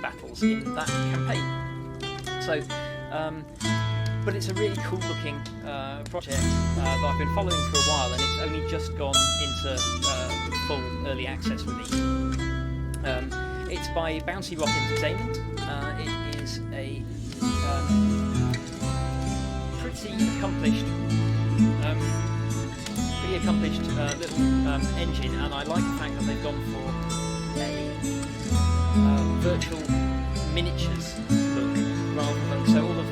battles in that campaign. So, but it's a really cool looking project that I've been following for a while, and it's only just gone into full early access release. It's by Bouncy Rock Entertainment. It is a pretty accomplished little engine, and I like the fact that they've gone for a virtual miniatures look rather than so all the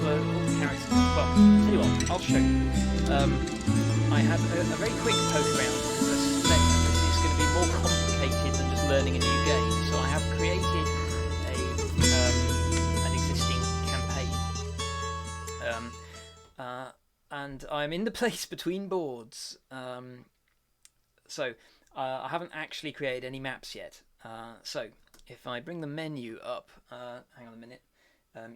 characters. Well, tell you what, I'll show you. I had a very quick poke around because I suspect this is going to be more complicated than just learning a new game. So I have created an existing campaign. And I'm in the place between boards. So I haven't actually created any maps yet. So if I bring the menu up, hang on a minute,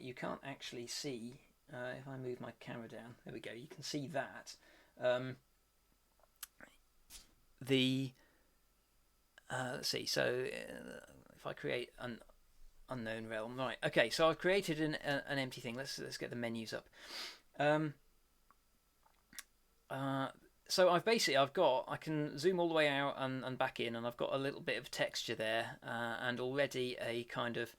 you can't actually see, if I move my camera down, there we go, you can see that. Let's see, so if I create an unknown realm, right, okay, so I've created an empty thing. Let's get the menus up. So I can zoom all the way out and back in, and I've got a little bit of texture there, and already a kind of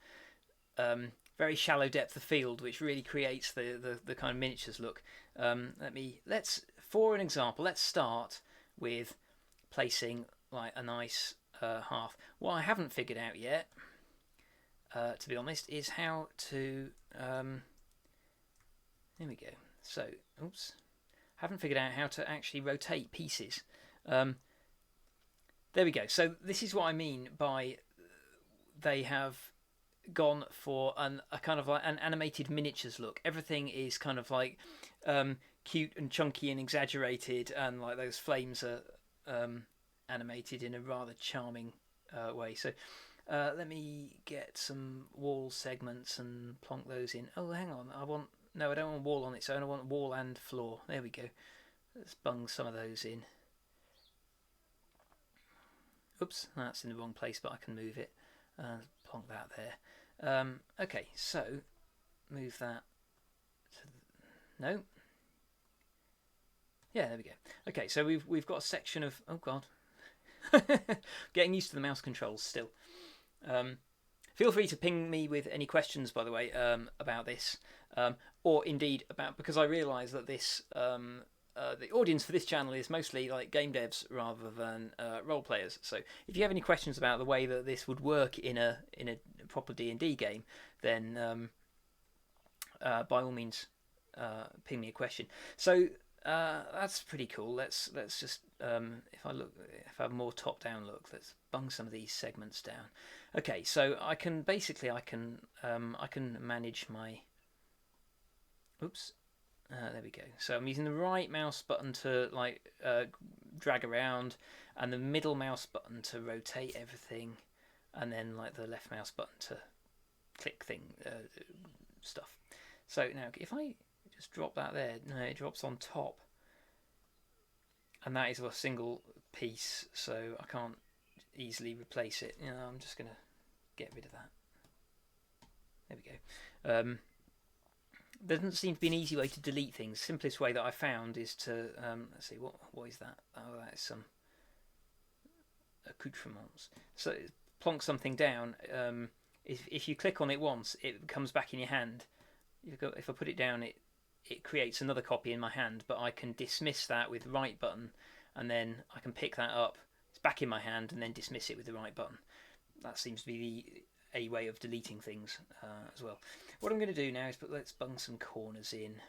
very shallow depth of field, which really creates the kind of miniatures look. For an example, let's start with placing like a nice hearth. What I haven't figured out yet, to be honest, is how to. There we go. So, oops. Haven't figured out how to actually rotate pieces. There we go. So this is what I mean by they have gone for a kind of like an animated miniatures look. Everything is kind of like cute and chunky and exaggerated, and like those flames are animated in a rather charming way. So let me get some wall segments and plonk those in. Oh, hang on. No, I don't want wall on its own. I want wall and floor. There we go. Let's bung some of those in. Oops, that's in the wrong place, but I can move it. Plonk that there. Okay, so move that. No. Yeah, there we go. Okay, so we've got a section of. Oh God, getting used to the mouse controls still. Feel free to ping me with any questions, by the way, about this, or indeed about, because I realise that this the audience for this channel is mostly like game devs rather than role players. So if you have any questions about the way that this would work in a proper D&D game, then by all means ping me a question. So that's pretty cool. Let's just if I have a more top down look, let's bung some of these segments down. Okay, so I can manage my. Oops, there we go. So I'm using the right mouse button to drag around, and the middle mouse button to rotate everything, and then like the left mouse button to click stuff. So now if I just drop that there, no, it drops on top, and that is a single piece, so I can't easily replace it. I'm just gonna get rid of that. There we go. There doesn't seem to be an easy way to delete things. The simplest way that I found is to let's see, what is that? Oh, that is some accoutrements. So plonk something down. If you click on it once, it comes back in your hand. If I put it down, it creates another copy in my hand, but I can dismiss that with the right button, and then I can pick that up. It's back in my hand, and then dismiss it with the right button. That seems to be a way of deleting things as well. What I'm going to do now is let's bung some corners in.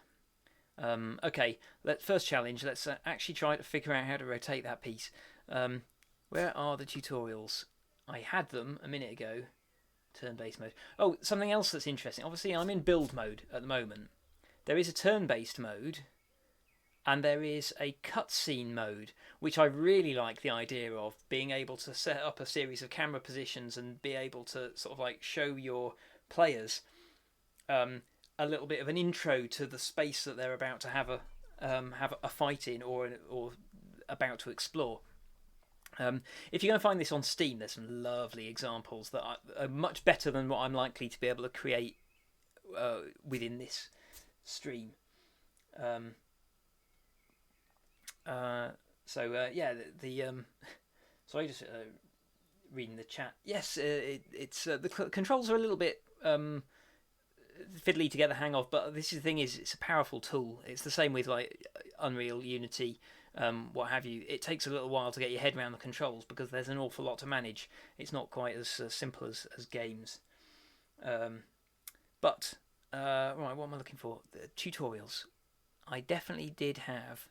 Okay, first challenge. Let's actually try to figure out how to rotate that piece. Where are the tutorials? I had them a minute ago. Turn-based mode. Oh, something else that's interesting. Obviously, I'm in build mode at the moment. There is a turn-based mode, and there is a cutscene mode, which I really like the idea of, being able to set up a series of camera positions and be able to sort of like show your players a little bit of an intro to the space that they're about to have a fight in or about to explore. If you're going to find this on Steam, there's some lovely examples that are much better than what I'm likely to be able to create within this stream. Um, yeah, sorry, just reading the chat. Yes, it's the controls are a little bit fiddly to get the hang of, but this is the thing: is it's a powerful tool. It's the same with like Unreal, Unity, what have you. It takes a little while to get your head around the controls because there's an awful lot to manage. It's not quite as simple as games. But right, what am I looking for? The tutorials. I definitely did have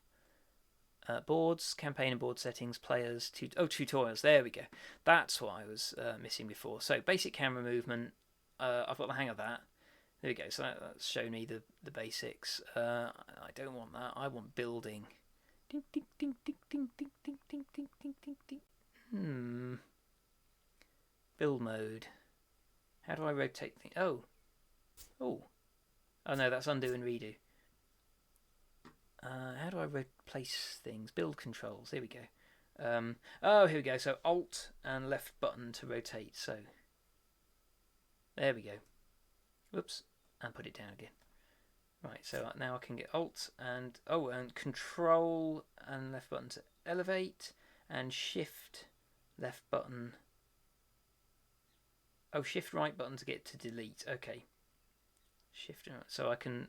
boards, campaign and board settings, players, tutorials. There we go. That's what I was missing before. So basic camera movement. I've got the hang of that. There we go. So that's shown me the basics. I don't want that. I want building. Ding ding ding ding ding ding ding ding ding ding ding ding. Build mode. How do I rotate things? Oh no, that's undo and redo. How do I replace things? Build controls. Here we go. Here we go. So Alt and left button to rotate. So there we go. Whoops, and put it down again. Right. So now I can get Alt and Control and left button to elevate and Shift left button. Shift right button to get to delete. Okay. Shift right. So I can.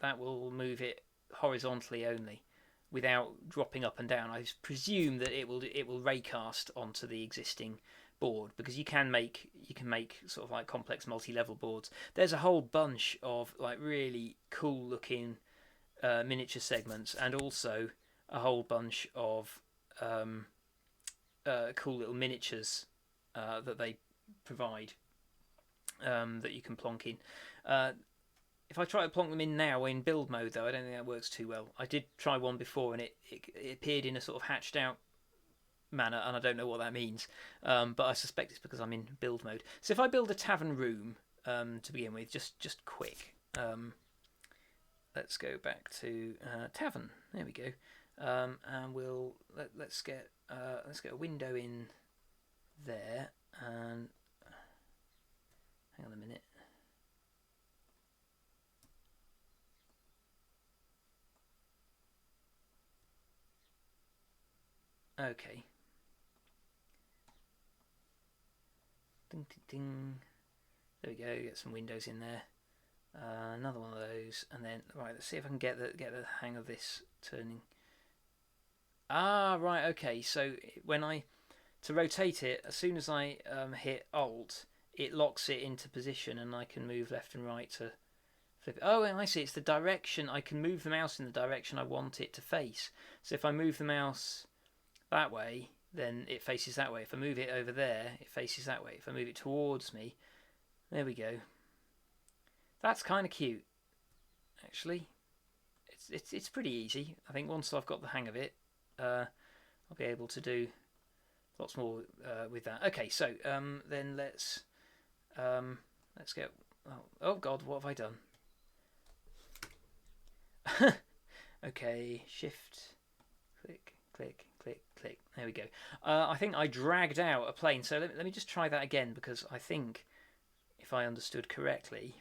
That will move it horizontally only, without dropping up and down. I presume that it will raycast onto the existing board, because you can make sort of like complex multi-level boards. There's a whole bunch of like really cool looking miniature segments, and also a whole bunch of cool little miniatures that they provide that you can plonk in. If I try to plonk them in now in build mode, though, I don't think that works too well. I did try one before, and it appeared in a sort of hatched out manner, and I don't know what that means. But I suspect it's because I'm in build mode. So if I build a tavern room to begin with, just quick. Let's go back to tavern. There we go. And let's get a window in there. And hang on a minute. Okay. Ding ding ding. There we go. Get some windows in there. Another one of those, and then right. Let's see if I can get the hang of this turning. Right. Okay. So to rotate it, as soon as I hit Alt, it locks it into position, and I can move left and right to flip it. Oh, I see. It's the direction. I can move the mouse in the direction I want it to face. So if I move the mouse that way, then it faces that way. If I move it over there, it faces that way. If I move it towards me, there we go. That's kind of cute, actually. It's pretty easy. I think once I've got the hang of it, I'll be able to do lots more with that. Okay, so then let's get. Oh God, what have I done? Okay, Shift, click, click, click, click. There we go. I think I dragged out a plane. So let me just try that again, because I think, if I understood correctly,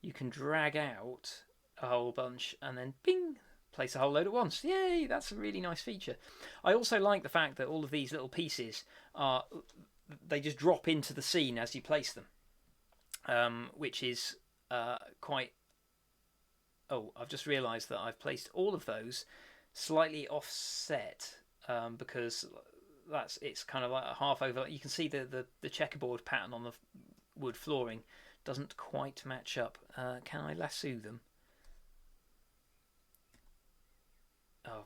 you can drag out a whole bunch and then bing, place a whole load at once. Yay, that's a really nice feature. I also like the fact that all of these little pieces they just drop into the scene as you place them, which is quite... Oh, I've just realised that I've placed all of those slightly offset, because it's kind of like a half over. You can see the checkerboard pattern on the wood flooring doesn't quite match up. Can I lasso them? Oh,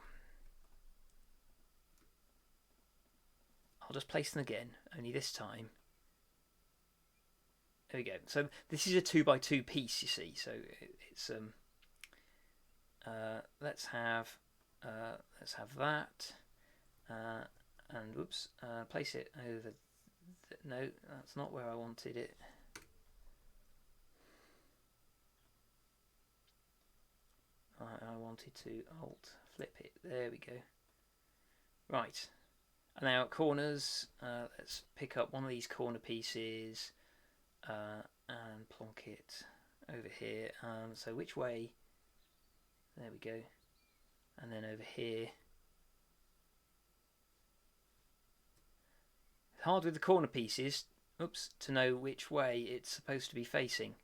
I'll just place them again, only this time. There we go. So this is a 2x2 piece, you see. So it's let's have that, and whoops, place it over. No, that's not where I wanted it. I wanted to Alt flip it. There we go. Right. now corners. Let's pick up one of these corner pieces and plonk it over here. So which way? There we go. And then over here. It's hard with the corner pieces. Oops, to know which way it's supposed to be facing.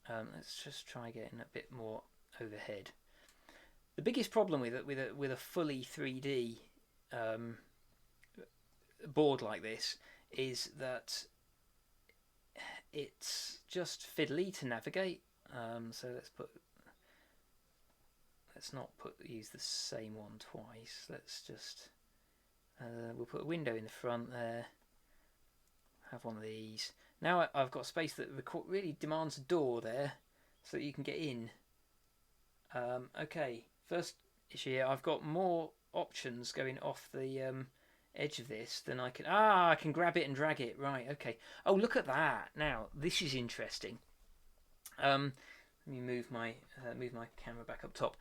Let's just try getting a bit more overhead. The biggest problem with a fully 3D board like this is that it's just fiddly to navigate. So let's not use the same one twice. Let's just we'll put a window in the front there. Have one of these. Now I've got space that really demands a door there, so that you can get in. Okay, first issue here. I've got more options going off the edge of this than I can. I can grab it and drag it. Right. Okay. Oh, look at that. Now this is interesting. Let me move my camera back up top.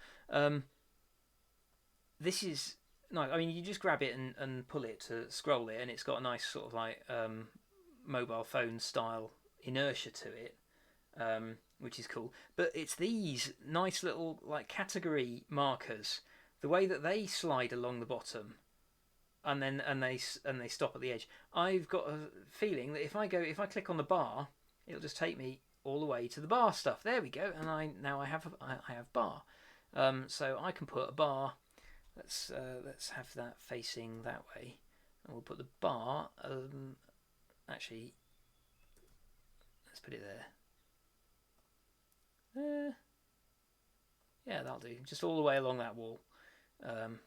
This is nice. I mean, you just grab it and pull it to scroll it, and it's got a nice sort of like mobile phone style inertia to it, which is cool. But it's these nice little like category markers, the way that they slide along the bottom, and they stop at the edge. I've got a feeling that if I click on the bar, it'll just take me all the way to the bar stuff. There we go, and I have bar. So I can put a bar. Let's have that facing that way, and we'll put the bar. Actually, let's put it there. Yeah, that'll do. Just all the way along that wall. There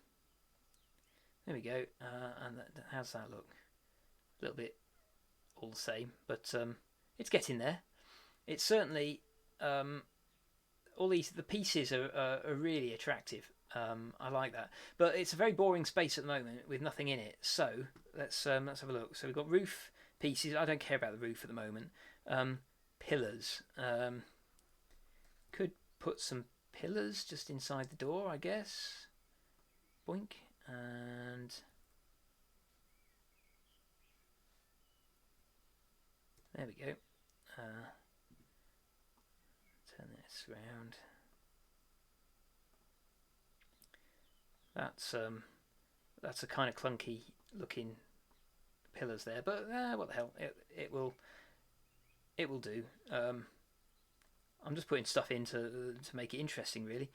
we go. And how's that look? A little bit all the same, but it's getting there. It's certainly all the pieces are really attractive. I like that, but it's a very boring space at the moment with nothing in it. So let's have a look. So we've got roof pieces. I don't care about the roof at the moment. Pillars. Could put some pillars just inside the door, I guess. Boink. And there we go. Turn this round. That's a kind of clunky looking pillars there, but what the hell, it will do. I'm just putting stuff in to make it interesting, really.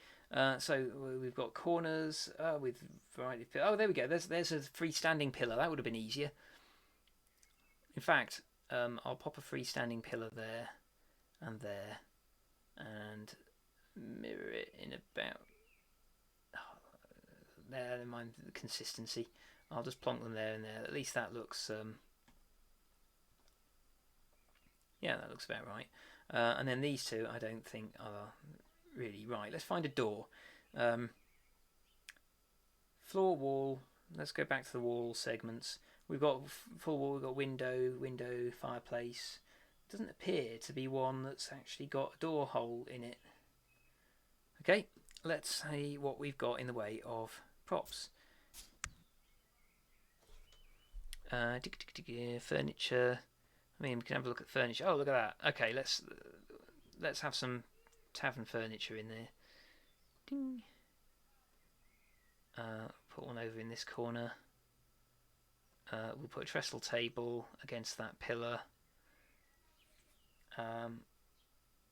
So we've got corners with variety of pillars. Oh, there we go. There's a freestanding pillar. That would have been easier. In fact, I'll pop a freestanding pillar there and there, and mirror it in about. There, never mind the consistency. I'll just plonk them there and there. At least that looks. Yeah, that looks about right. And then these two, I don't think are really right. Let's find a door. Floor, wall. Let's go back to the wall segments. We've got full wall. We've got window, fireplace. Doesn't appear to be one that's actually got a door hole in it. Okay, let's see what we've got in the way of props. Furniture. I mean, we can have a look at furniture. Oh, look at that. Okay, let's have some tavern furniture in there. Ding. Put one over in this corner. We'll put a trestle table against that pillar.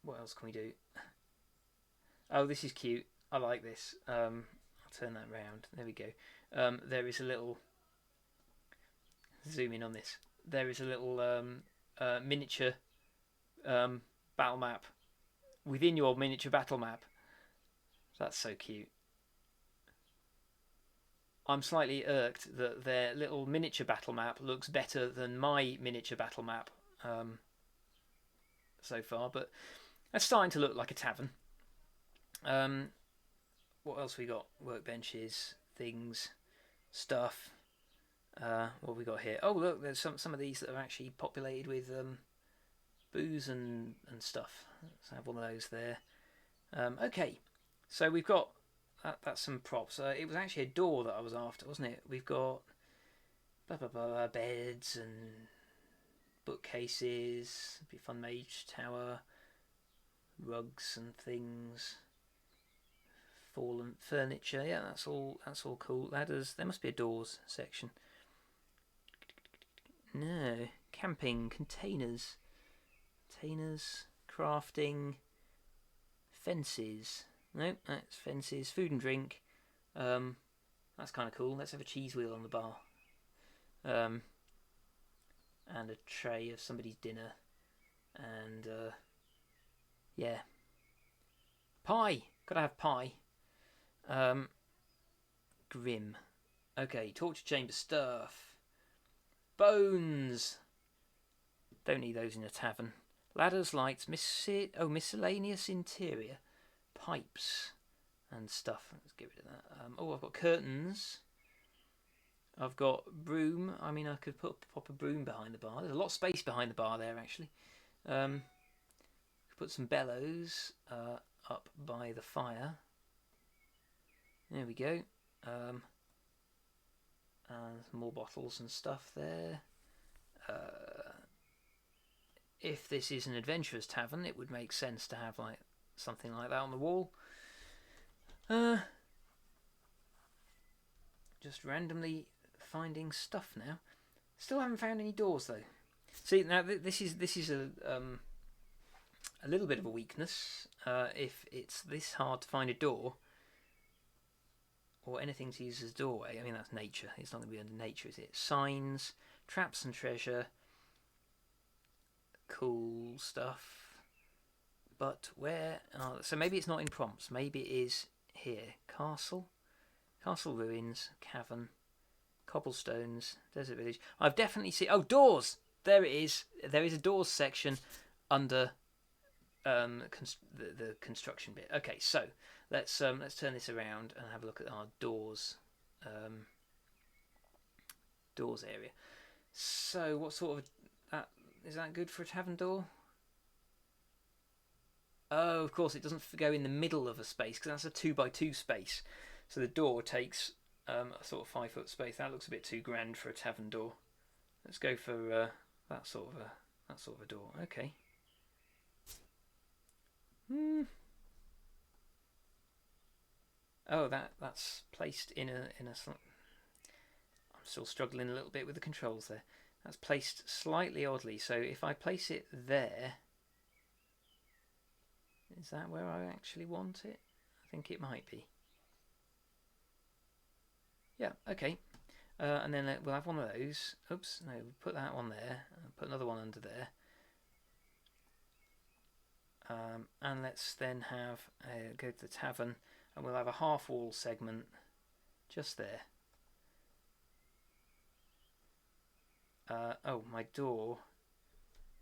What else can we do? Oh, this is cute. I like this. I'll turn that round. There we go. There is a little. Zoom in on this. There is a little miniature battle map within your miniature battle map. That's so cute. I'm slightly irked that their little miniature battle map looks better than my miniature battle map so far, but that's starting to look like a tavern. What else we got? Workbenches, things, stuff. What have we got here? Oh, look, there's some of these that are actually populated with booze and stuff. Let's have one of those there. Okay, so we've got that's some props. It was actually a door that I was after, wasn't it? We've got beds and bookcases. Be fun mage tower, rugs and things. Fallen furniture. Yeah, that's all. That's all cool. Ladders. There must be a doors section. No, camping containers. Containers, crafting, fences. No, that's fences. Food and drink. That's kind of cool. Let's have a cheese wheel on the bar. And a tray of somebody's dinner. And yeah, pie. Gotta have pie. Grim. Okay, torture chamber stuff. Bones. Don't need those in a tavern. Ladders, lights, miscellaneous interior, pipes, and stuff. Let's get rid of that. I've got curtains. I've got broom. I mean, I could pop a broom behind the bar. There's a lot of space behind the bar there, actually. Put some bellows up by the fire. There we go. And some more bottles and stuff there. If this is an adventurous tavern, it would make sense to have like something like that on the wall. Just randomly finding stuff now. Still haven't found any doors though. See, now this is a little bit of a weakness. If it's this hard to find a door or anything to use as a doorway, I mean that's nature. It's not going to be under nature, is it? Signs, traps and treasure. Cool stuff, but where? So maybe it's not in prompts. Maybe it is here. Castle ruins, cavern, cobblestones, desert village. I've definitely seen. Oh, doors. There it is. There is a doors section under the construction bit. Okay, so let's turn this around and have a look at our doors doors area. So what sort of that? Is that good for a tavern door? Oh, of course, it doesn't go in the middle of a space because that's a 2x2 space. So the door takes a sort of 5 foot space. That looks a bit too grand for a tavern door. Let's go for that sort of a door. Okay. Oh, that's placed in a. I'm still struggling a little bit with the controls there. That's placed slightly oddly, so if I place it there, is that where I actually want it? I think it might be. Yeah, okay. And then we'll have one of those. Oops, no, we'll put that one there, and put another one under there. And let's then have go to the tavern, and we'll have a half wall segment just there. My door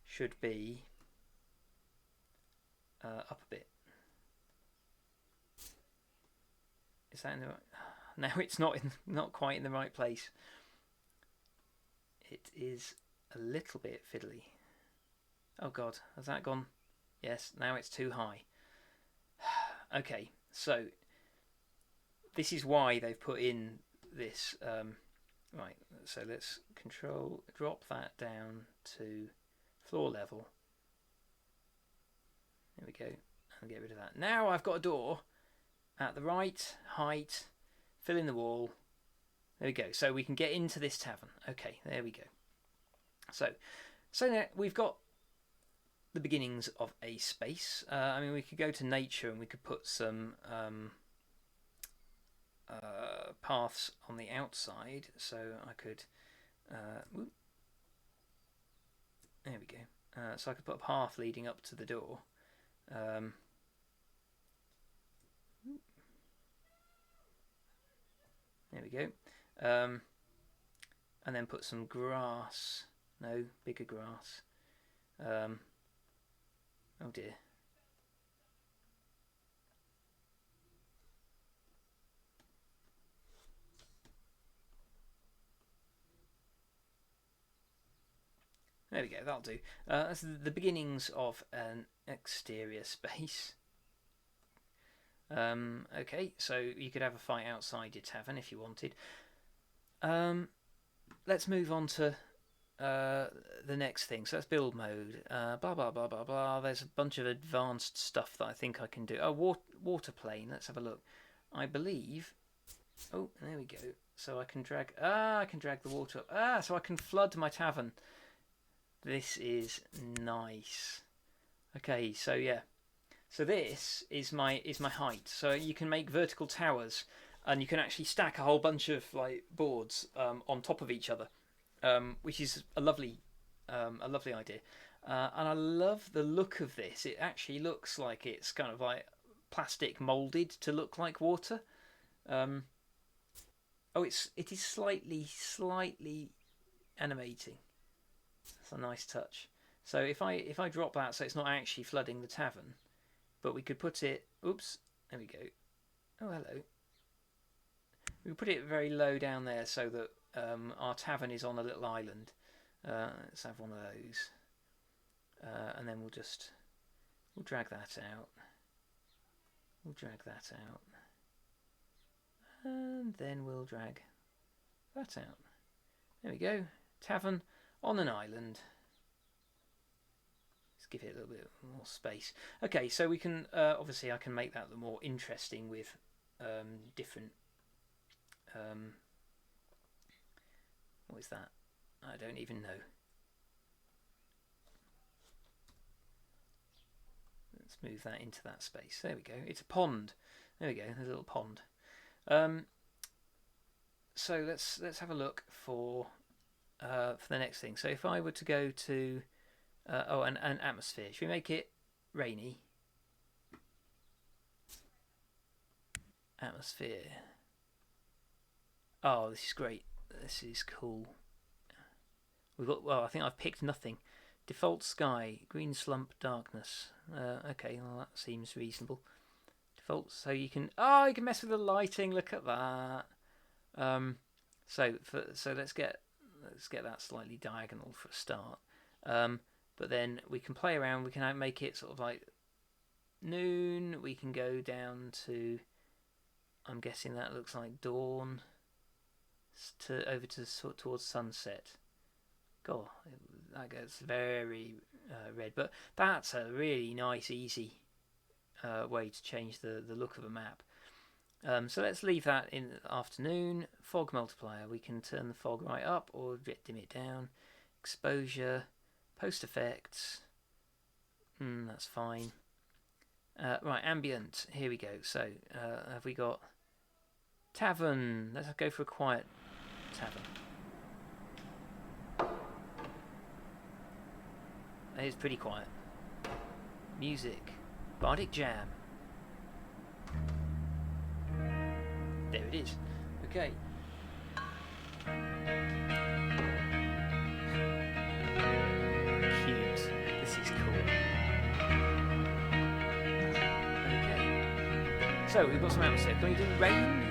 should be up a bit. Is that in the right? No, it's not quite in the right place. It is a little bit fiddly. Oh God, has that gone? Yes, now it's too high. Okay, so this is why they've put in this. Right, so let's drop that down to floor level. There we go, and get rid of that. Now I've got a door at the right height, fill in the wall. There we go, so we can get into this tavern. Okay, there we go. So now we've got the beginnings of a space. I mean, we could go to nature and we could put some paths on the outside, so I could there we go, so I could put a path leading up to the door, there we go, and then put some grass, no, bigger grass, oh dear. There we go, that'll do. That's the beginnings of an exterior space. Okay, so you could have a fight outside your tavern if you wanted. let's move on to the next thing. So that's build mode. Blah blah blah blah blah. There's a bunch of advanced stuff that I think I can do. Oh, water plane. Let's have a look. I believe. Oh, there we go. So I can drag. I can drag the water up. So I can flood my tavern. This is nice. Okay, so yeah. So this is my height. So you can make vertical towers, and you can actually stack a whole bunch of like boards on top of each other, which is a lovely idea. And I love the look of this. It actually looks like it's kind of like plastic molded to look like water. It is slightly animating. That's a nice touch. So if I drop that, so it's not actually flooding the tavern, but we could put it. Oops, there we go. Oh, hello. We put it very low down there so that our tavern is on a little island. Let's have one of those, and then we'll drag that out. We'll drag that out, and then we'll drag that out. There we go. Tavern on an island. Let's give it a little bit more space. Okay, so we can obviously I can make that more interesting with different. What is that? I don't even know. Let's move that into that space. There we go. It's a pond. There we go. There's a little pond. So let's have a look for the next thing. So if I were to go to an atmosphere, should we make it rainy? Atmosphere. Oh, this is great. This is cool. We've got. Well, I think I've picked nothing. Default sky, green slump, darkness. Okay, well that seems reasonable. Default. So you can. Oh, you can mess with the lighting. Look at that. So let's get that slightly diagonal for a start. But then we can play around. We can make it sort of like noon. We can go down to. I'm guessing that looks like dawn. Towards sunset. God, that gets very red. But that's a really nice, easy way to change the look of a map. So let's leave that in the afternoon. Fog multiplier. We can turn the fog right up or dim it down. Exposure. Post effects. That's fine. Right, ambient. Here we go. So have we got tavern? Let's go for a quiet tavern. It is pretty quiet. Music. Bardic Jam. There it is. Okay. Cute. This is cool. Okay. So we've got some atmosphere. Can we do rain?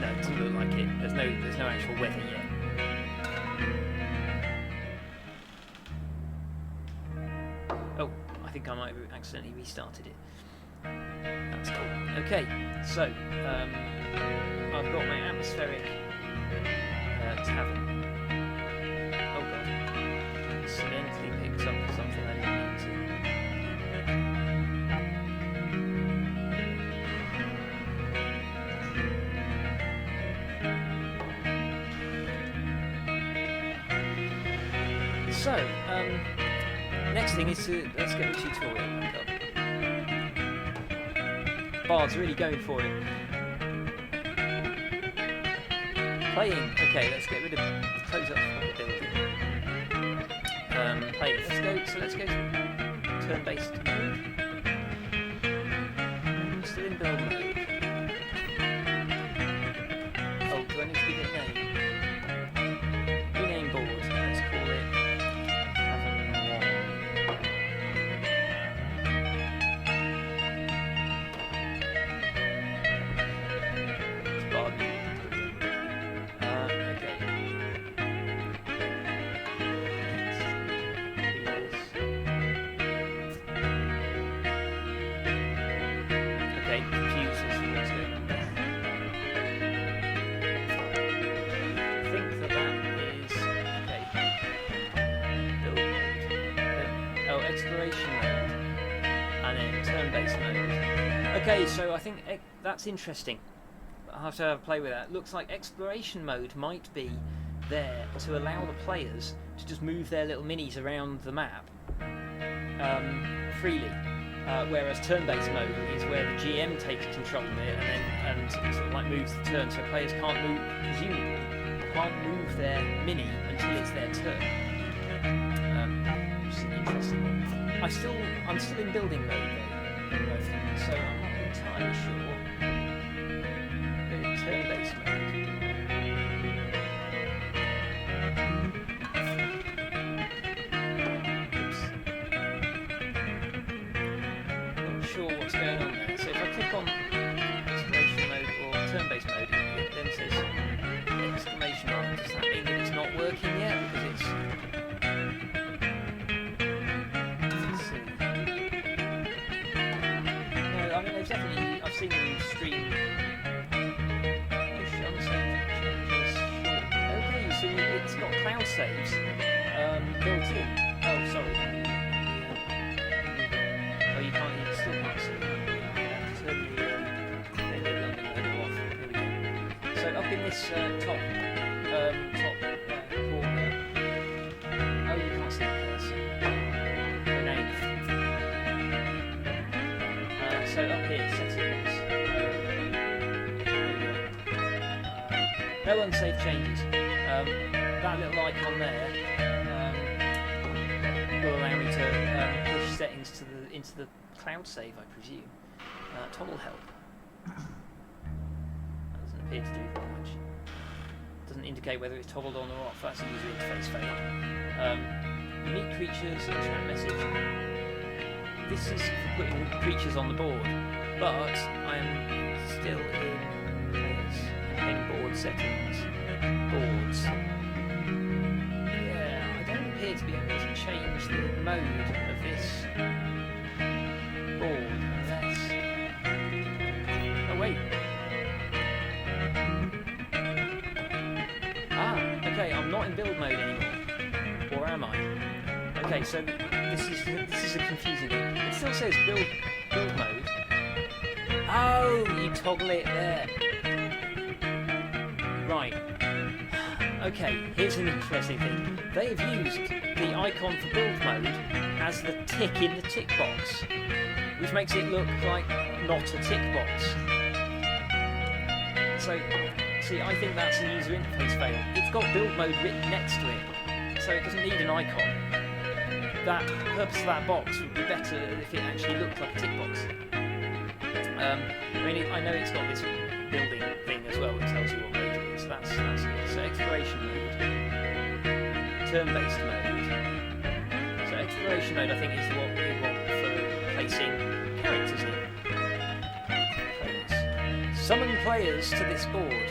No, it doesn't look like it. There's no actual weather yet. Oh, I think I might have accidentally restarted it. That's cool. Okay, so I've got my atmospheric tavern. Oh god, accidentally picked up something I didn't mean to. So, next thing is let's get the tutorial back up. Bard's really going for it. Playing. Okay, let's get rid of. Close up the building. Playing. Let's go to turn-based mode. Still in build mode. Oh, do I need to give it a name? Rename board. Let's call it. Oh, exploration mode. And then turn-based mode. Okay, so I think that's interesting. I'll have to have a play with that. Looks like exploration mode might be there to allow the players to just move their little minis around the map freely. Whereas turn-based mode is where the GM takes control of it and sort of like moves the turn, so players can't move, presumably, can't move their mini until it's their turn. Which is an interesting one. I'm still in building mode though, at the moment, so I'm not entirely sure. But in turn-based mode. Sure what's going on there. So if I click on exclamation mode or turn-based mode, it then says exclamation mark. Does that mean that it's not working yet? Because it's... Let's see. No, I mean they've definitely... I've seen them stream push unsaved changes short. Okay, you see it's got cloud saves built in. Oh, sorry. You can't, you still can't see it. Turn the London mode off. Here we go. So up in this top corner. Oh, you can't see the cursor. Grenade. So up here, settings. No unsafe changes. That little icon there will allow me to push settings into the cloud save, I presume. Toggle help. That doesn't appear to do very much. Doesn't indicate whether it's toggled on or off. That's a user interface fail. Unique creatures, chat message. This is for putting creatures on the board, but I am still in players and board settings. Boards. Yeah, I don't appear to be able to change the mode of this board unless... Oh wait. Okay, I'm not in build mode anymore. Or am I? Okay, so this is a confusing thing. It still says build mode. Oh, you toggle it there. Right. Okay, here's an interesting thing. They have used the icon for build mode as the tick in the tick box, which makes it look like not a tick box. So, see, I think that's a user interface fail. It's got build mode written next to it, so it doesn't need an icon. The purpose of that box would be better if it actually looked like a tick box. I mean, I know it's got this building thing as well that tells you what mode it is. That's good. So exploration mode, turn-based mode. So exploration mode, I think, is what we want for placing characters in. Summon players to this board.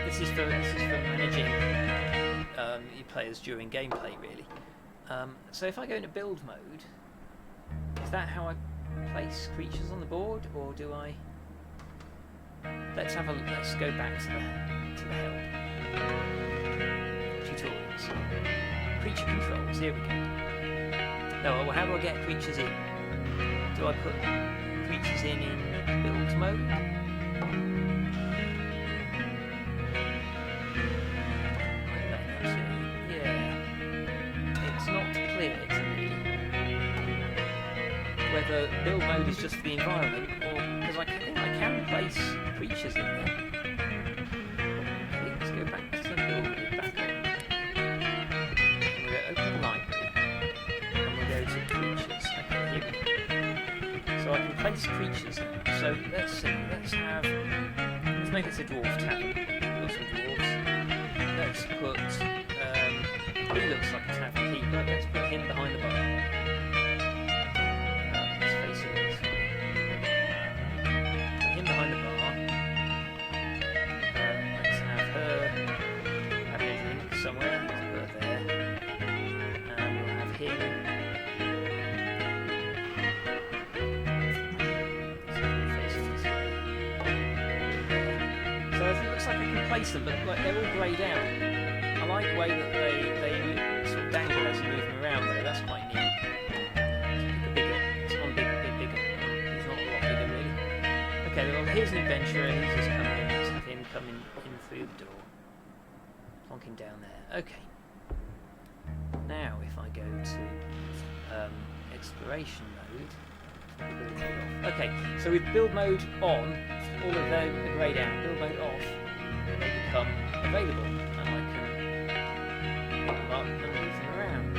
This is for managing your players during gameplay, really. So if I go into build mode, is that how I place creatures on the board, or do I? Let's go back to the help tutorials. Creature controls. Here we go. No, well, how do I get creatures in? Do I put creatures in build mode? Yeah, it's not clear to me whether build mode is just for the environment, or because I think I can place creatures in there. Okay, let's go back to build mode, back on. And we'll go open library, and we'll go to creatures. Okay, here we go. So I can place creatures now. So let's see, let's make this a dwarf tavern. We've got some dwarves. Let's put, he looks like a tavern keeper. Let's put him behind the bar. Them, but like, they're all greyed out. I like the way that they sort of dangle as you move them around there. That's here's an adventurer. He's just come in. Let's have him come in through the door. Plonking down there. Okay. Now, if I go to exploration mode. Okay, so with build mode on, all of them are greyed out. Build mode off, they become available, and I can pick them up and move them around.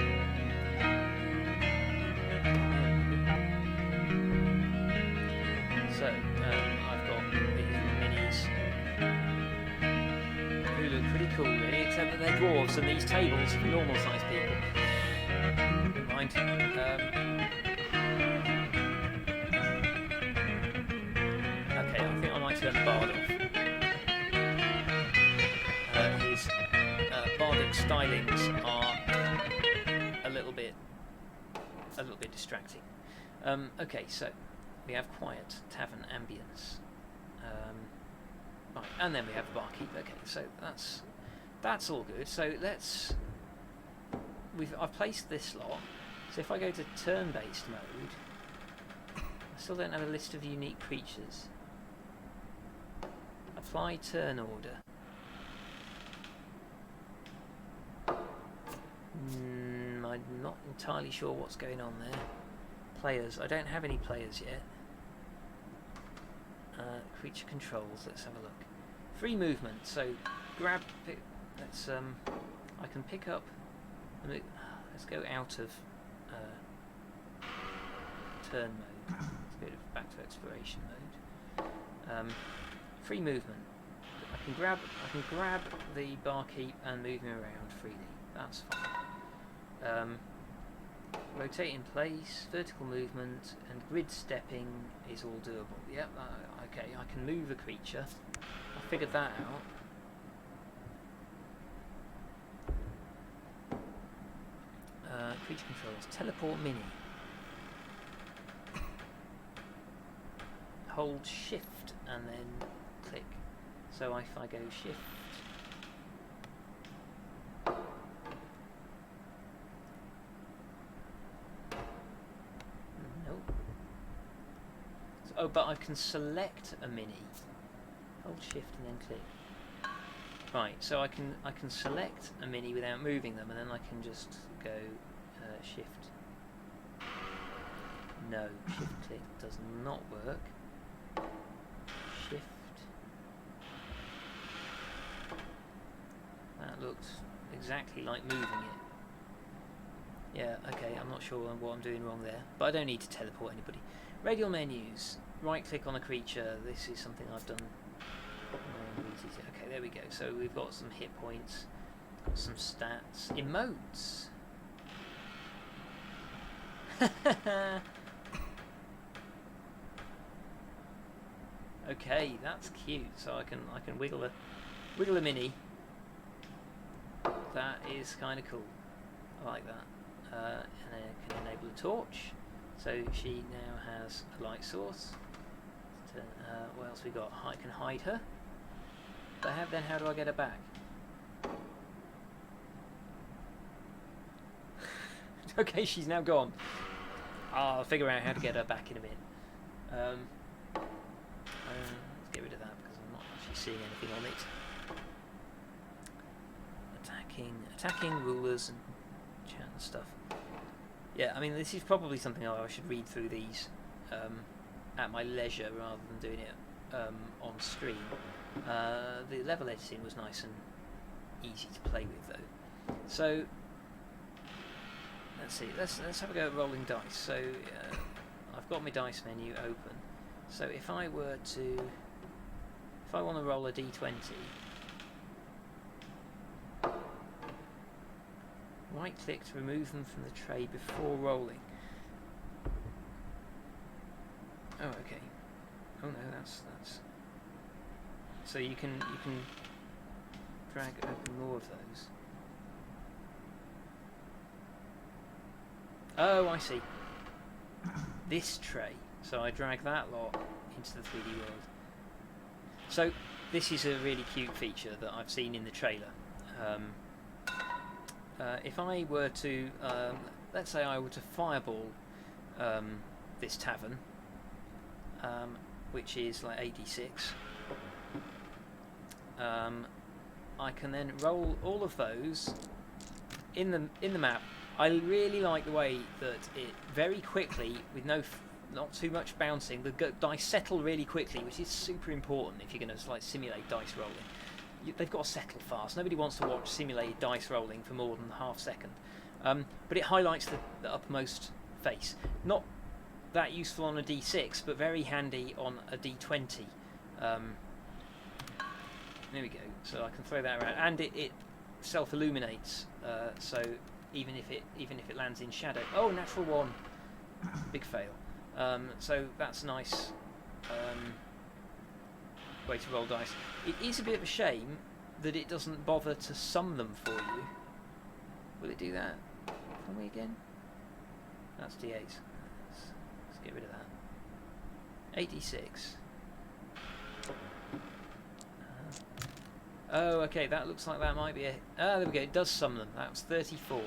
So, I've got these minis who look pretty cool, really, except that they're dwarves, and these tables are for normal-sized people. Never mind. Okay, I think I might turn the bard off. His bardic stylings are a little bit distracting. Okay, so we have quiet tavern ambience, right, and then we have the barkeep. Okay, so that's all good. So I've placed this lot. So if I go to turn-based mode, I still don't have a list of unique creatures. Apply turn order. I'm not entirely sure what's going on there. Players. I don't have any players yet. Creature controls. Let's have a look. Free movement. So let's. I can pick up. Let's go out of turn mode. Let's go back to exploration mode. Free movement. I can grab the barkeep and move him around freely. That's fine. Rotate in place, vertical movement, and grid stepping is all doable. Yep. Okay, I can move a creature. I figured that out. Creature controls. Teleport mini. Hold shift and then click. So if I go shift, nope. So, oh, but I can select a mini. Hold shift and then click. Right, so I can select a mini without moving them, and then I can just go shift. No, shift click does not work. Shift. That looks exactly like moving it. Yeah, okay, I'm not sure what I'm doing wrong there, but I don't need to teleport anybody. Radial menus. Right click on a creature. This is something I've done. Okay, there we go. So we've got some hit points, got some stats, emotes. Okay, that's cute. So I can wiggle a mini. That is kind of cool. I like that. And I can enable a torch. So she now has a light source. What else we got? I can hide her. But how do I get her back? Okay, she's now gone. I'll figure out how to get her back in a minute. Let's get rid of that because I'm not actually seeing anything on it. Attacking rulers and chat and stuff. Yeah, I mean this is probably something I should read through these at my leisure rather than doing it on stream. The level editing was nice and easy to play with though. So let's see. Let's have a go at rolling dice. So I've got my dice menu open. So if I want to roll a d20, right click to remove them from the tray before rolling. Oh, okay. Oh no, that's. So you can drag open more of those. Oh, I see. This tray. So I drag that lot into the 3D world. So this is a really cute feature that I've seen in the trailer. If I were to, let's say I were to fireball this tavern, which is like 86. I can then roll all of those in the map. I really like the way that it very quickly, with not too much bouncing, the dice settle really quickly, which is super important if you're going to like simulate dice rolling. They've got to settle fast. Nobody wants to watch simulated dice rolling for more than half second. But it highlights the uppermost face. Not that useful on a D6, but very handy on a D20. There we go. So I can throw that around, and it self-illuminates. So even if it lands in shadow, oh, natural one, big fail. So that's a nice way to roll dice. It is a bit of a shame that it doesn't bother to sum them for you. Will it do that for me again? That's D8. Let's get rid of that. 86. Oh, okay, that looks like that might be a... Ah, there we go, it does sum them. That was 34.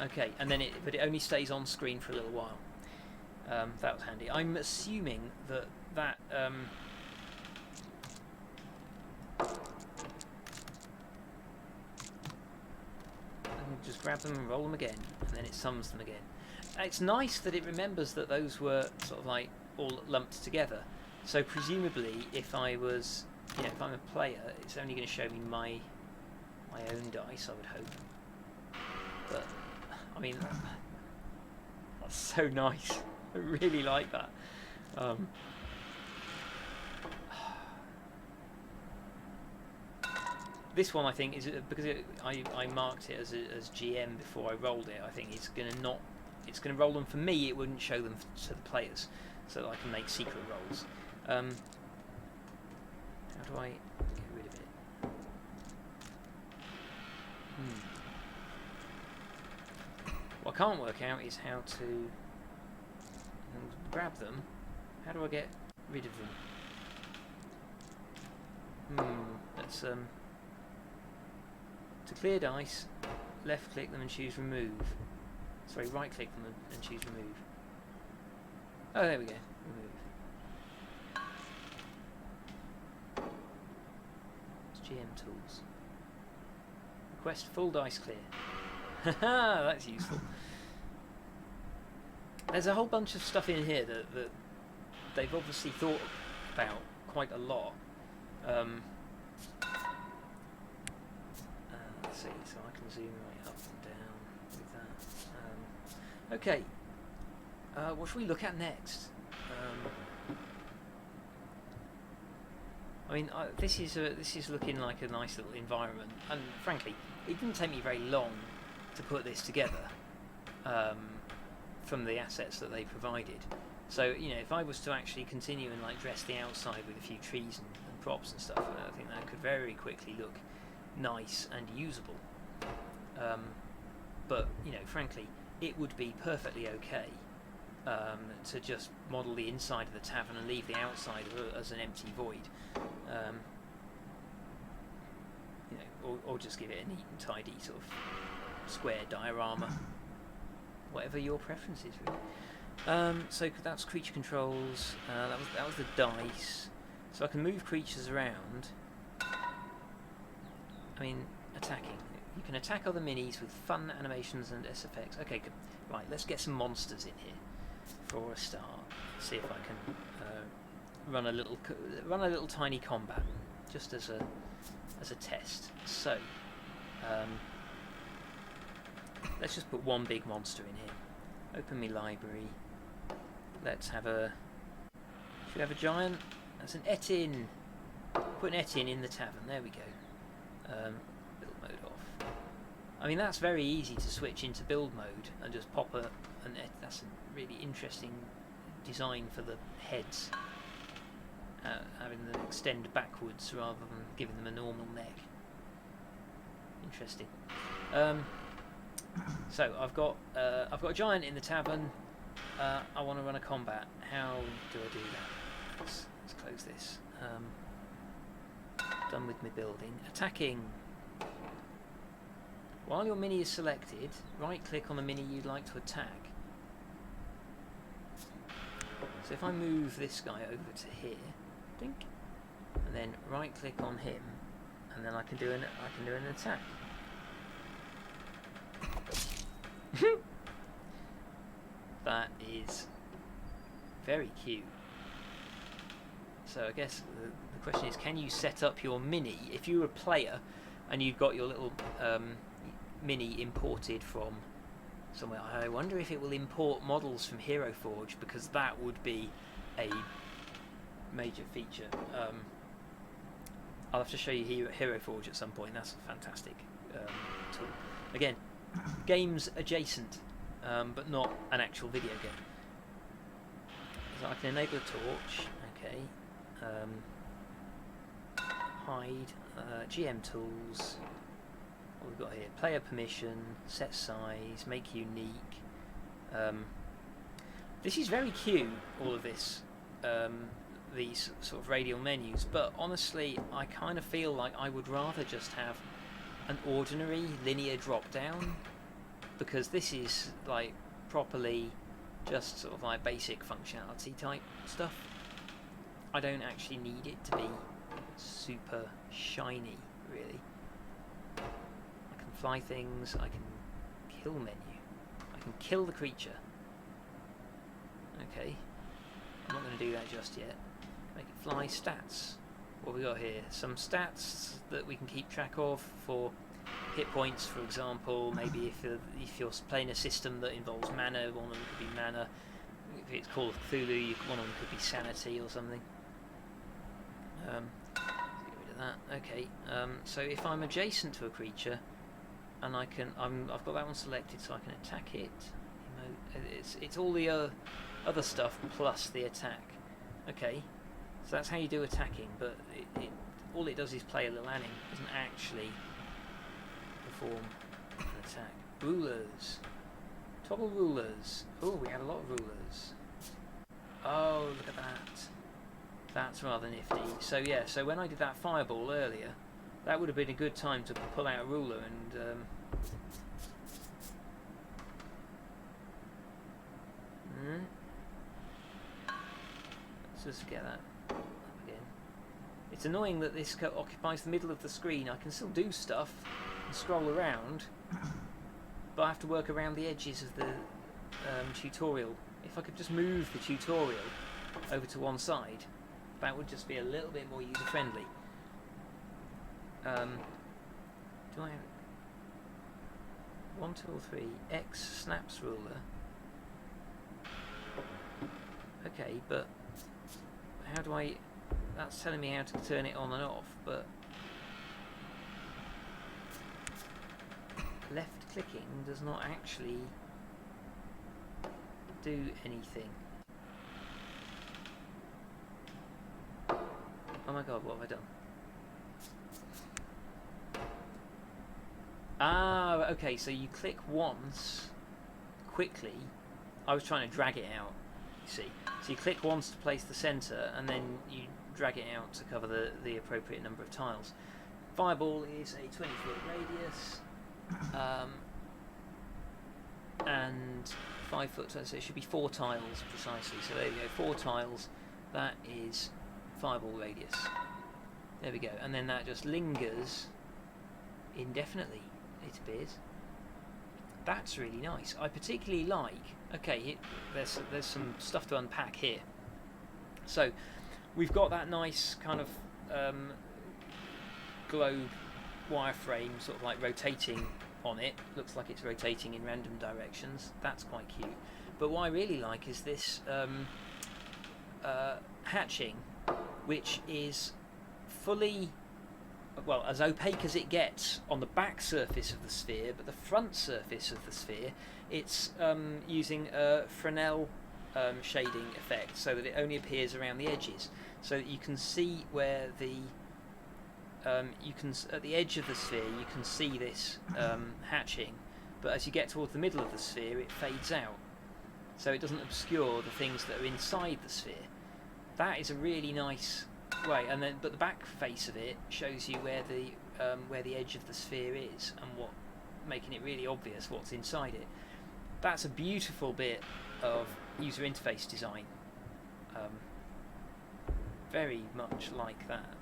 Okay, and then but it only stays on screen for a little while. That was handy. I'm assuming that just grab them and roll them again, and then it sums them again. It's nice that it remembers that those were sort of like all lumped together. So presumably, if I was, if I'm a player, it's only going to show me my own dice, I would hope. But I mean, that's so nice. I really like that. This one, I think, is because I marked it as GM before I rolled it. I think it's going to roll them for me. It wouldn't show them to the players, so that I can make secret rolls. How do I get rid of it? What I can't work out is how to grab them. How do I get rid of them? Let's to clear dice, left click them and choose remove. Sorry, right click them and choose remove. Oh, there we go. Remove. GM tools. Request full dice clear. Haha, that's useful. There's a whole bunch of stuff in here that they've obviously thought about quite a lot. Let's see, so I can zoom right up and down with that. Okay, what should we look at next? I mean, this is looking like a nice little environment, and frankly, it didn't take me very long to put this together from the assets that they provided. So, if I was to actually continue and like dress the outside with a few trees and props and stuff, I think that could very quickly look nice and usable. But frankly, it would be perfectly okay to just model the inside of the tavern and leave the outside as an empty void. Or just give it a neat and tidy sort of square diorama, whatever your preference is, really. So that's creature controls. That was the dice. So I can move creatures around. I mean, attacking. You can attack other minis with fun animations and SFX. Okay, good. Right, let's get some monsters in here for a start. See if I can run a little tiny combat, just as a test. So let's just put one big monster in here. Open me library. Let's have a. Should we have a giant? That's an Etin. Put an Etin in the tavern. There we go. Build mode off. I mean, that's very easy to switch into build mode and just pop an Etin. That's a really interesting design for the heads. Having them extend backwards rather than giving them a normal neck. Interesting. So I've got a giant in the tavern. I want to run a combat. How do I do that? Let's close this. Done with my building. Attacking. While your mini is selected, right click on the mini you'd like to attack. So if I move this guy over to here, dink, and then right click on him, and then I can do an attack. That is very cute. So I guess the question is, can you set up your mini if you're a player and you've got your little mini imported from somewhere? I wonder if it will import models from Hero Forge, because that would be a major feature. I'll have to show you Hero Forge at some point. That's a fantastic tool. Again, games adjacent, but not an actual video game. So I can enable a torch. Okay. Hide, GM tools. What we've got here: player permission, set size, make unique. This is very cute, all of this, these sort of radial menus, but honestly I kind of feel like I would rather just have an ordinary linear drop down, because this is like properly just sort of like basic functionality type stuff. I don't actually need it to be super shiny, really. I can fly things, I can kill menu, I can kill the creature. Okay, I'm not going to do that just yet. Make it fly. Stats. What have we got here? Some stats that we can keep track of for hit points, for example. Maybe if you're playing a system that involves mana, one of them could be mana. If it's Call of Cthulhu, one of them could be sanity or something. Let's get rid of that. Okay. So if I'm adjacent to a creature, and I've got that one selected, so I can attack it. It's all the other stuff plus the attack. Okay. So that's how you do attacking, but all it does is play a little anim. It doesn't actually perform an attack. Rulers. Toggle rulers. Oh, we had a lot of rulers. Oh, look at that. That's rather nifty. So yeah, so when I did that fireball earlier, that would have been a good time to pull out a ruler and... Let's just get that up again. It's annoying that this occupies the middle of the screen. I can still do stuff and scroll around, but I have to work around the edges of the tutorial. If I could just move the tutorial over to one side, that would just be a little bit more user-friendly. Do I have 1, 2, or 3? X snaps ruler. Okay, but how do I... That's telling me how to turn it on and off, but left clicking does not actually do anything. Oh my god, what have I done? Ah, okay, so you click once quickly. I was trying to drag it out, you see. So you click once to place the centre, and then you drag it out to cover the appropriate number of tiles. Fireball is a 20-foot radius, and 5 foot, so it should be 4 tiles precisely. So there you go, 4 tiles, that is fireball radius. There we go, and then that just lingers indefinitely, it appears. That's really nice. I particularly like... Okay, there's some stuff to unpack here. So, we've got that nice kind of globe wireframe sort of like rotating on it. Looks like it's rotating in random directions. That's quite cute. But what I really like is this hatching, which is fully... well, as opaque as it gets on the back surface of the sphere, but the front surface of the sphere, it's using a Fresnel shading effect, so that it only appears around the edges, so that you can see where the at the edge of the sphere you can see this hatching, but as you get towards the middle of the sphere it fades out, so it doesn't obscure the things that are inside the sphere. That is a really nice way, and then but the back face of it shows you where the edge of the sphere is, and making it really obvious what's inside it. That's a beautiful bit of user interface design. very much like that.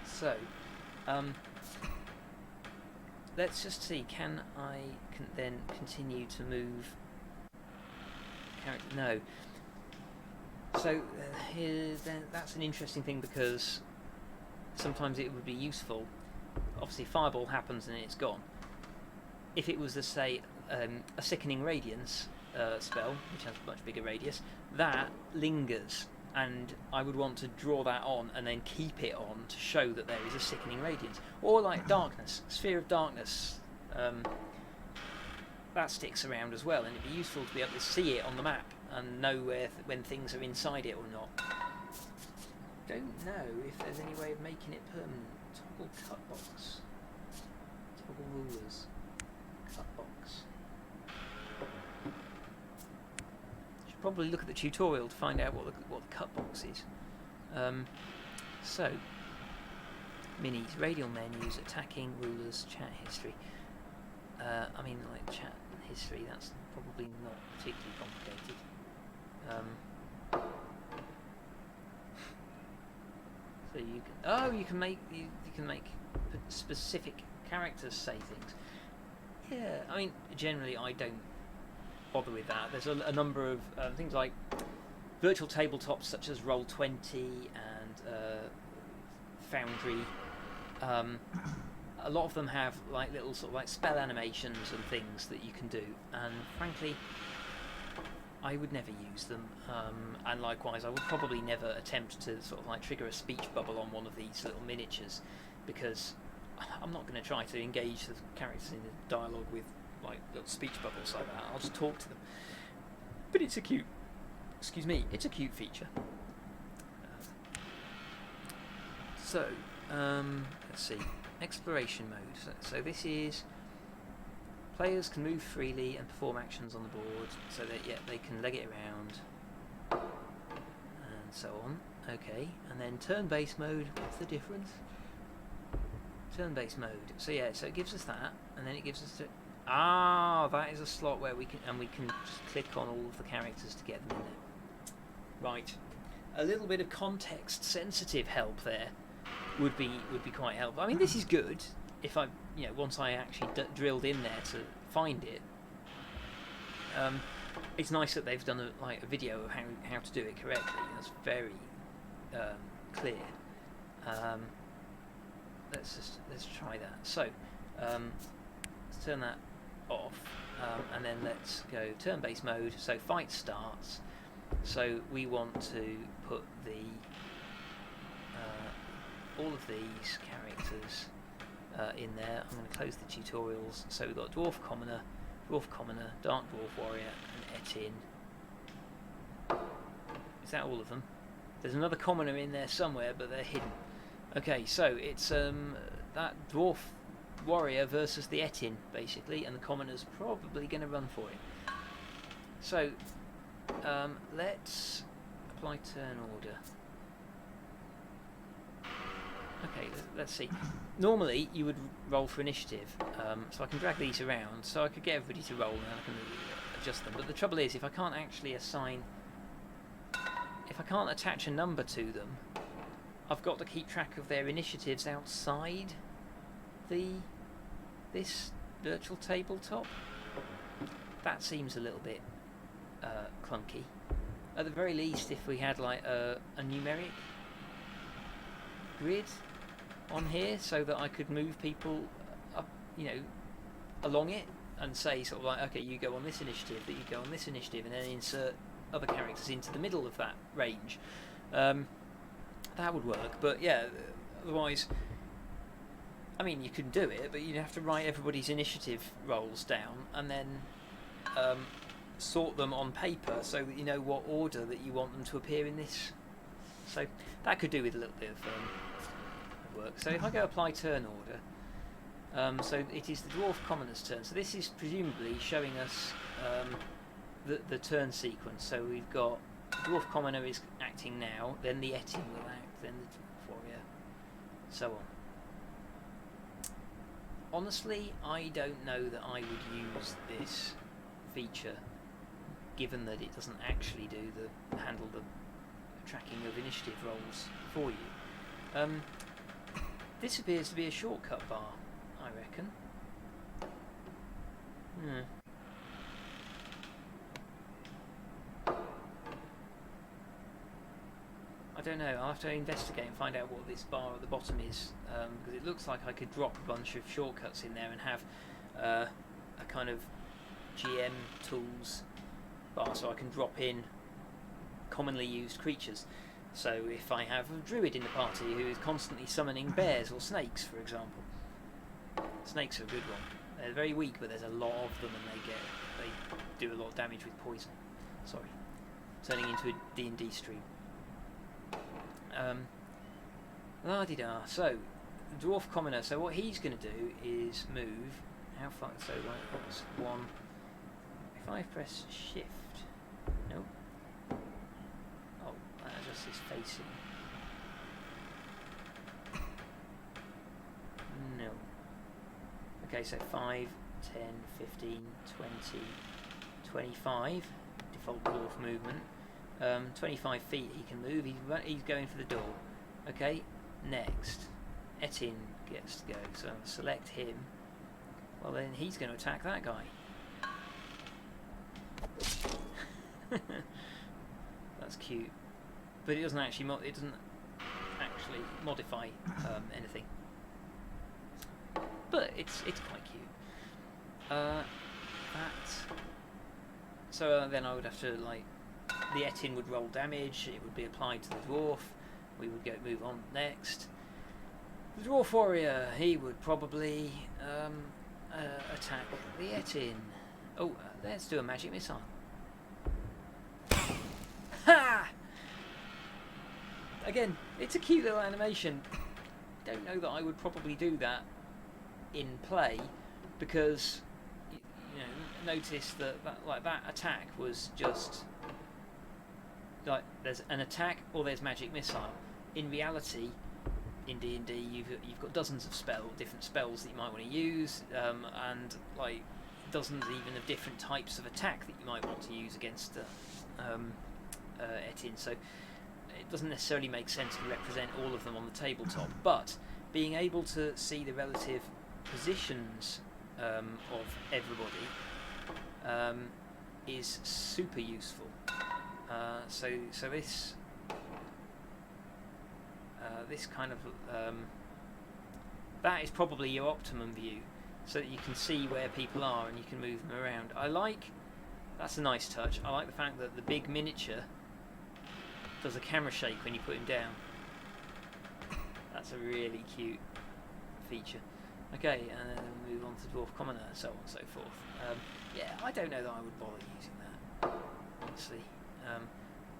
So let's just see, can I then continue to move character? No. So that's an interesting thing, because sometimes it would be useful. Obviously fireball happens and it's gone. If it was, say, a sickening radiance spell, which has a much bigger radius, that lingers, and I would want to draw that on and then keep it on to show that there is a sickening radiance. Or like darkness, sphere of darkness, that sticks around as well, and it'd be useful to be able to see it on the map and know when things are inside it or not. Don't know if there's any way of making it permanent. Toggle cut box, toggle rulers, cut box. Should probably look at the tutorial to find out what the cut box is. So minis, radial menus, attacking, rulers, chat history. I mean, like chat history, that's probably not particularly complicated. So you can make specific characters say things. Yeah, I mean, generally I don't bother with that. There's a number of things like virtual tabletops such as Roll20 and Foundry. A lot of them have like little sort of like spell animations and things that you can do, and frankly I would never use them, and likewise I would probably never attempt to sort of like trigger a speech bubble on one of these little miniatures, because I'm not going to try to engage the characters in a dialogue with like little speech bubbles like that. I'll just talk to them. But it's a cute, it's a cute feature. So let's see, exploration mode. So this is, players can move freely and perform actions on the board, so that they can leg it around and so on. Okay, and then turn-based mode. What's the difference? Turn-based mode. So yeah, so it gives us that, and then it gives us that is a slot where we can just click on all of the characters to get them in there. Right, a little bit of context-sensitive help there would be quite helpful. I mean, this is good if I, once I actually drilled in there to find it. It's nice that they've done a video of how to do it correctly. That's very clear. Let's try that. So let's turn that off, and then let's go turn-based mode. So fight starts. So we want to put all of these characters in there. I'm going to close the tutorials. So we've got Dwarf Commoner, Dark Dwarf Warrior, and Etin. Is that all of them? There's another Commoner in there somewhere, but they're hidden. Okay, so it's that Dwarf Warrior versus the Etin, basically, and the Commoner's probably going to run for it. So let's apply turn order. Okay, let's see. Normally you would roll for initiative, so I can drag these around, so I could get everybody to roll and I can adjust them. But the trouble is, if I can't actually attach a number to them, I've got to keep track of their initiatives outside this virtual tabletop. That seems a little bit clunky. At the very least, if we had like a numeric grid on here, so that I could move people up, along it, and say sort of like, okay, you go on this initiative, that you go on this initiative, and then insert other characters into the middle of that range. That would work, but yeah, otherwise, I mean, you can do it, but you'd have to write everybody's initiative rolls down and then sort them on paper so that you know what order that you want them to appear in this. So that could do with a little bit of work. So if I go apply turn order, so it is the Dwarf Commoner's turn. So this is presumably showing us the turn sequence. So we've got the Dwarf Commoner is acting now, then the Etin will act, then the Dwarf Warrior, so on. Honestly, I don't know that I would use this feature given that it doesn't actually handle the tracking of initiative rolls for you. This appears to be a shortcut bar, I reckon. I don't know, I'll have to investigate and find out what this bar at the bottom is, because it looks like I could drop a bunch of shortcuts in there and have a kind of GM tools bar, so I can drop in commonly used creatures. So if I have a druid in the party who is constantly summoning bears or snakes, for example. Snakes are a good one. They're very weak, but there's a lot of them, and they do a lot of damage with poison. Sorry, turning into a D&D stream. La-di-da. So, dwarf commoner. So what he's going to do is move. How far? So that's one. If I press shift, nope. Oh, that adjusts his facing. No. Okay, so 5, 10, 15, 20, 25. Default dwarf movement. 25 feet he can move. He's going for the door. Okay, next. Etin gets to go. So I'll select him. Well, then he's going to attack that guy. That's cute. But it doesn't actually actually modify anything. But it's quite cute. So then I would have to, like, the Etin would roll damage. It would be applied to the dwarf. We would move on next. The dwarf warrior, he would probably attack the Etin. Oh, let's do a magic missile. Ha! Again, it's a cute little animation. Don't know that I would probably do that in play, because notice that attack was just like there's an attack or there's magic missile. In reality, in D&D, you've got dozens of different spells that you might want to use, and like dozens even of different types of attack that you might want to use against Etin. So it doesn't necessarily make sense to represent all of them on the tabletop, but being able to see the relative positions of everybody is super useful. So this kind of that is probably your optimum view, so that you can see where people are and you can move them around. That's a nice touch. I like the fact that the big miniature does a camera shake when you put him down. That's a really cute feature. Okay, and then move on to dwarf commoner, so on and so forth. Yeah, I don't know that I would bother using that, honestly.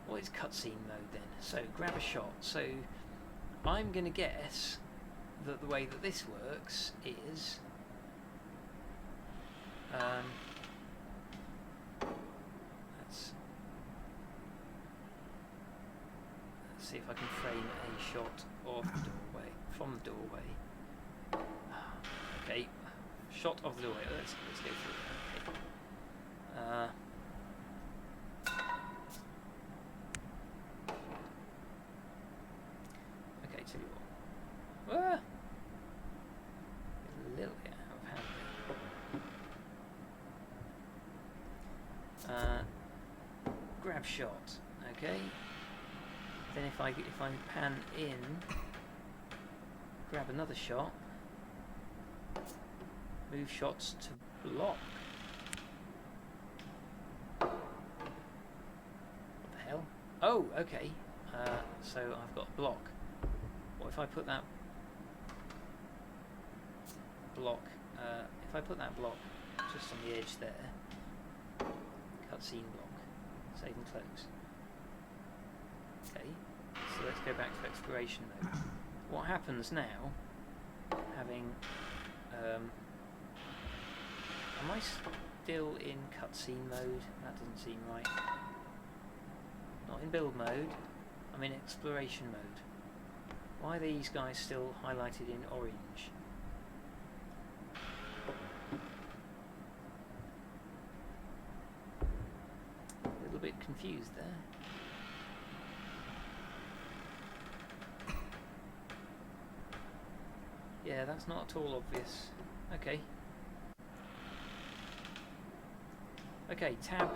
What is cutscene mode then? So grab a shot. So I'm going to guess that the way that this works is let's see if I can frame a shot of the doorway from the doorway. Okay, shot of the doorway. Let's go through it. Okay. Okay, tell you what. A little bit out of hand. Grab shot. Okay. Then if I pan in, grab another shot. Move shots to block. What the hell? Oh, okay. So I've got block. What if I put that block? If I put that block just on the edge there, cutscene block, save and close. Okay. So let's go back to exploration mode. What happens now? Having am I still in cutscene mode? That doesn't seem right. Not in build mode. I'm in exploration mode. Why are these guys still highlighted in orange? little bit confused there. Yeah, that's not at all obvious. Okay. Okay, tab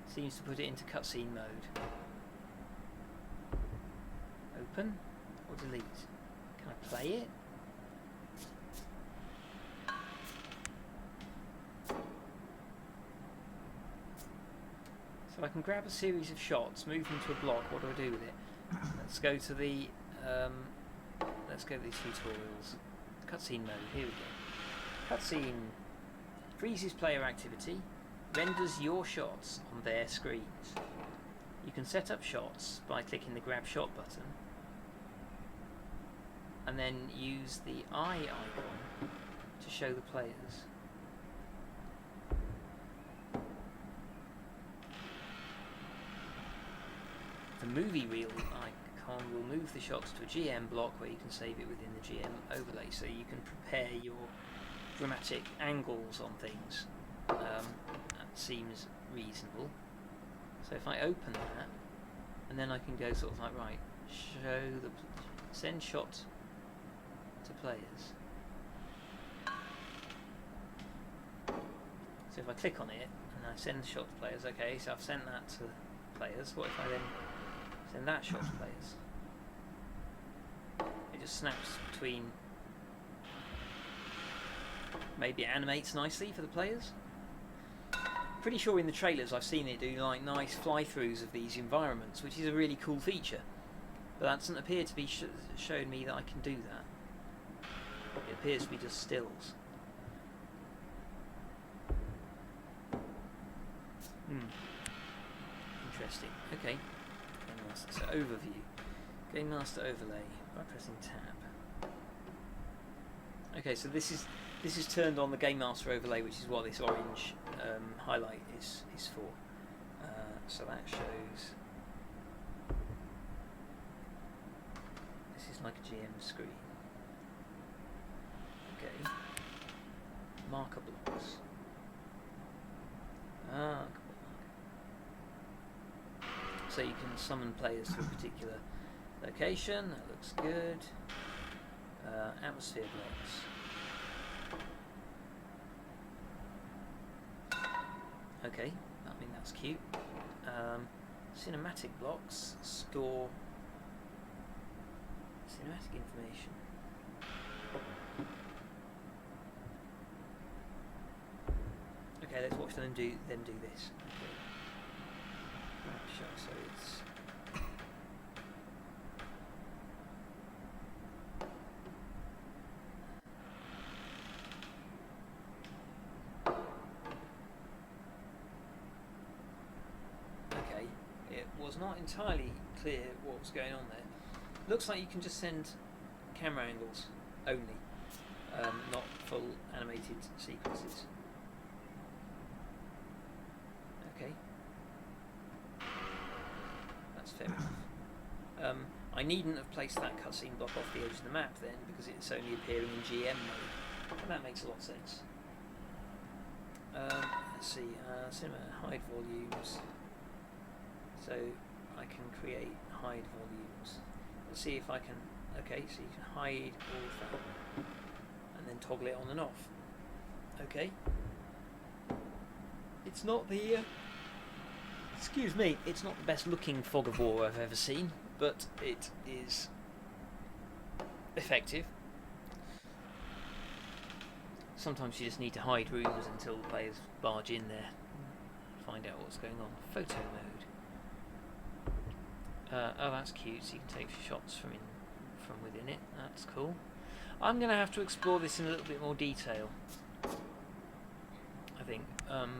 seems to put it into cutscene mode. Open or delete? Can I play it? So I can grab a series of shots, move them to a block. What do I do with it? Let's go to the let's go to these tutorials. Cutscene mode. Here we go. Cutscene freezes player activity, renders your shots on their screens. You can set up shots by clicking the grab shot button and then use the eye icon to show the players. The movie reel icon will move the shots to a GM block where you can save it within the GM overlay, so you can prepare your dramatic angles on things. That seems reasonable. So if I open that, and then I can go sort of like, right, send shot to players. So if I click on it and I send the shot to players, okay, so I've sent that to players. What if I then send that shot to players? It just snaps between. Maybe it animates nicely for the players. Pretty sure in the trailers I've seen it do like nice fly-throughs of these environments, which is a really cool feature. But that doesn't appear to be showing me that I can do that. It appears to be just stills. Interesting. Okay. Game Master. So overview. Game Master overlay by pressing tab. Okay, so this is turned on the Game Master overlay, which is what this orange highlight is for. So that shows. This is like a GM screen. Okay. Marker blocks. So you can summon players to a particular location. That looks good. Atmosphere blocks. Okay, I mean that's cute. Cinematic blocks store cinematic information. Okay, let's watch them do this. Okay. Right, sure, so it's okay. It was not entirely clear what was going on there. Looks like you can just send camera angles only, not full animated sequences. Okay, that's fair enough. I needn't have placed that cutscene block off the edge of the map then, because it's only appearing in GM mode, and that makes a lot of sense. Let's see, cinema hide volumes, so I can create hide volumes. Let's see if I can, okay, so you can hide all of that, and then toggle it on and off. Okay. It's not the, excuse me, it's not the best looking fog of war I've ever seen, but it is effective. Sometimes you just need to hide rooms until the players barge in there, find out what's going on. Photo mode. Oh, that's cute, so you can take shots from within it. That's cool. I'm going to have to explore this in a little bit more detail, I think,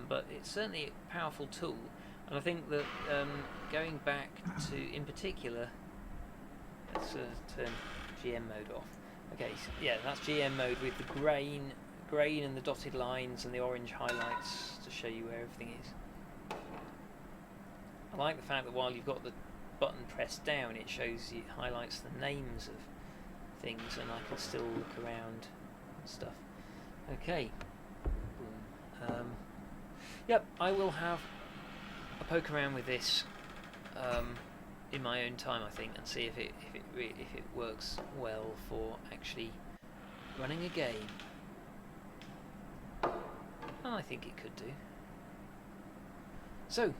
but it's certainly a powerful tool, and I think that going back to, in particular, let's turn GM mode off. Okay, so yeah, that's GM mode with the grain and the dotted lines and the orange highlights to show you where everything is. I like the fact that while you've got the button pressed down, it shows you, highlights the names of things, and I can still look around and stuff. Okay. Yep, I will have poke around with this in my own time, I think, and see if it works well for actually running a game. And I think it could do. So,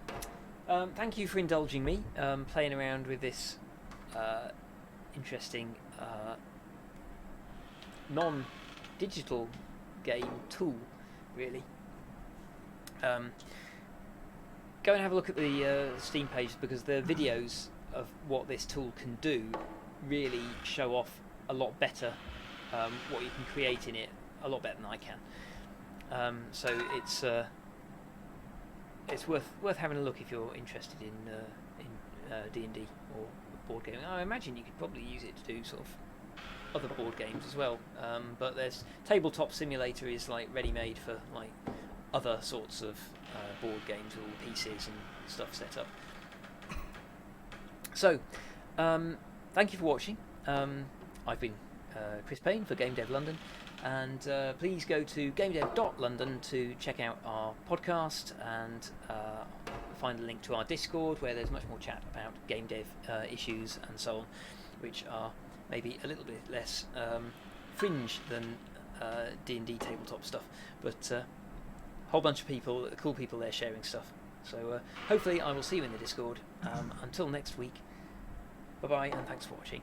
thank you for indulging me playing around with this interesting non-digital game tool, really. Go and have a look at the Steam page, because the videos of what this tool can do really show off a lot better what you can create in it, a lot better than I can. So it's worth having a look if you're interested in D&D or board gaming. I imagine you could probably use it to do sort of other board games as well. But there's Tabletop Simulator is like ready-made for like other sorts of board games with all pieces and stuff set up. So, thank you for watching. I've been Chris Payne for Game Dev London, and please go to gamedev.london to check out our podcast and find a link to our Discord, where there's much more chat about game dev issues and so on, which are maybe a little bit less fringe than D&D tabletop stuff, but a whole bunch of people, cool people there sharing stuff. So hopefully I will see you in the Discord. Until next week, bye bye, and thanks for watching.